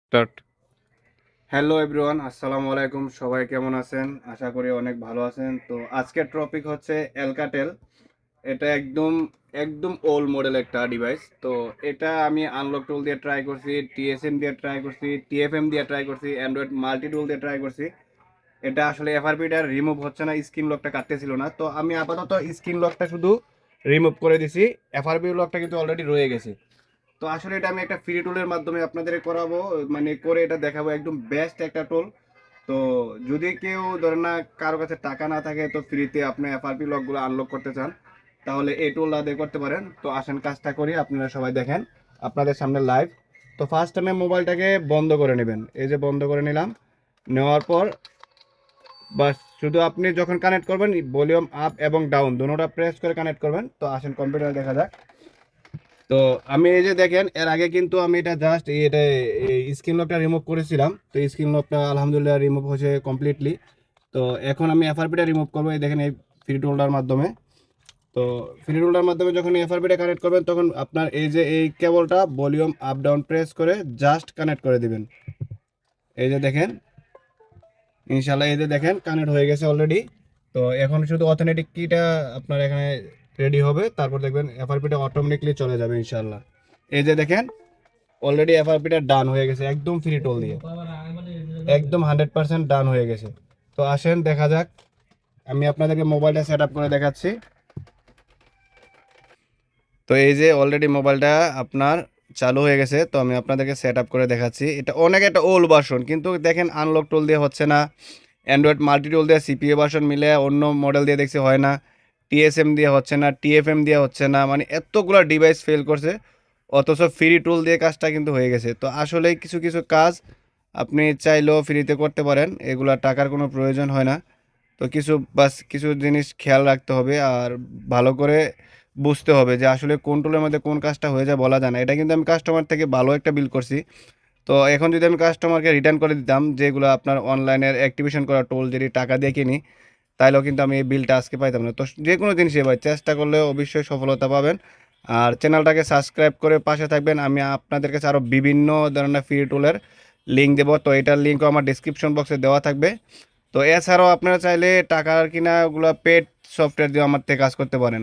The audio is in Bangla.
স্টার্ট। হ্যালো এভরিওয়ান, আসসালামু আলাইকুম। সবাই কেমন আছেন? আশা করি অনেক ভালো আছেন। তো আজকের টপিক হচ্ছে অ্যালকাটেল। এটা একদম একদম ওল্ড মডেল একটা ডিভাইস। তো এটা আমি আনলক টুল দিয়ে ট্রাই করছি, টিএসএম দিয়ে ট্রাই করছি, টিএফএম দিয়ে ট্রাই করছি, অ্যান্ড্রয়েড মাল্টি টুল দিয়ে ট্রাই করছি। এটা আসলে এফআরপিটা রিমুভ হচ্ছে না, স্ক্রিন লকটা কাটতেছিল না। তো আমি আপাতত স্ক্রিন লকটা শুধু রিমুভ করে দিছি, এফআরপি লকটা কিন্তু অলরেডি রয়ে গেছে। তো আসলে এটা আমি একটা ফ্রি টুলের মাধ্যমে আপনাদের করাবো, মানে করে এটা দেখাবো, একদম বেস্ট একটা টুল। তো যদি কেউ ধরেন না কারো কাছে টাকা না থাকে, তো ফ্রিতে আপনি এফআরপি লকগুলো আনলক করতে চান, তাহলে এই টুলটা দিয়ে করতে পারেন। তো আসেন কাজটা করি, আপনারা সবাই দেখেন আপনাদের সামনে লাইভ। তো ফার্স্ট টাইমে মোবাইলটাকে বন্ধ করে নেবেন, এই যে বন্ধ করে নিলাম। নেওয়ার পর বাস শুধু আপনি যখন কানেক্ট করবেন ভলিউম আপ এবং ডাউন দুটোটা প্রেস করে কানেক্ট করবেন। তো আসেন কম্পিউটার দেখা যাক। তো আমি এই যে দেখেন, এর আগে কিন্তু আমি এটা জাস্ট এটা স্ক্রিন লকটা রিমুভ করেছিলাম। তো স্ক্রিন লকটা আলহামদুলিল্লাহ রিমুভ হয়েছে কমপ্লিটলি। তো এখন আমি এফআরপিটা রিমুভ করবো, এই দেখেন এই ফ্রি টুলটার মাধ্যমে। তো ফ্রি টুলটার মাধ্যমে যখন এফআরপিটা কানেক্ট করবেন, তখন আপনার এই যে এই কেবলটা ভলিউম আপ ডাউন প্রেস করে জাস্ট কানেক্ট করে দিবেন। এই যে দেখেন, ইনশাল্লাহ এই যে দেখেন কানেক্ট হয়ে গেছে অলরেডি। তো এখন শুধু অথেন্টিক কিটা আপনার এখানে রেডি হবে, তারপর দেখবেন এফআরপিটা অটোমেটিকলি চলে যাবে ইনশাল্লাহ। এই যে দেখেন অলরেডি এফআরপিটা ডান হয়ে গেছে একদম ফ্রি টোল দিয়ে, একদম 100% ডান হয়ে গেছে। তো আসেন দেখা যাক, আমি আপনাদেরকে মোবাইলটা সেট আপ করে দেখাচ্ছি। তো এই যে অলরেডি মোবাইলটা আপনার চালু হয়ে গেছে। তো আমি আপনাদেরকে সেট আপ করে দেখাচ্ছি। এটা অনেক একটা ওল্ড ভার্সন, কিন্তু দেখেন আনলক টোল দিয়ে হচ্ছে না, অ্যান্ড্রয়েড মাল্টি টোল দিয়ে সিপিএ ভার্সন মিলে অন্য মডেল দিয়ে দেখছি হয় না, টিএসএম দিয়ে হচ্ছে না, টিএফএম দিয়ে হচ্ছে না, মানে এতগুলো ডিভাইস ফেল করছে। অথচ ফ্রি টুল দিয়ে কাজটা কিন্তু হয়ে গেছে। তো আসলে কিছু কিছু কাজ আপনি চাইলেও ফ্রিতে করতে পারেন, এগুলা টাকার কোনো প্রয়োজন হয় না। তো কিছু বাস কিছু জিনিস খেয়াল রাখতে হবে, আর ভালো করে বুঝতে হবে যে আসলে কোন টুলের মধ্যে কোন কাজটা হয়ে যায় বলা যায় না। এটা কিন্তু আমি কাস্টমার থেকে ভালো একটা বিল করছি। তো এখন যদি আমি কাস্টমারকে রিটার্ন করে দিতাম, যেগুলো আপনার অনলাইনের অ্যাক্টিভেশন করা টুল যদি টাকা দিয়ে কিনি, তাইলেও কিন্তু আমি এই বিলটা আজকে পাইতাম না। তো যে কোনো জিনিসে ভাই চেষ্টা করলে অবশ্যই সফলতা পাবেন। আর চ্যানেলটাকে সাবস্ক্রাইব করে পাশে থাকবেন। আমি আপনাদের কাছে আরও বিভিন্ন ধরনের ফ্রি টুলের লিঙ্ক দেবো, তো এটার লিঙ্কও আমার ডিসক্রিপশন বক্সে দেওয়া থাকবে। তো এছাড়াও আপনারা চাইলে টাকার কিনা ওগুলো পেড সফটওয়্যার দিয়ে আমার থেকে কাজ করতে পারেন।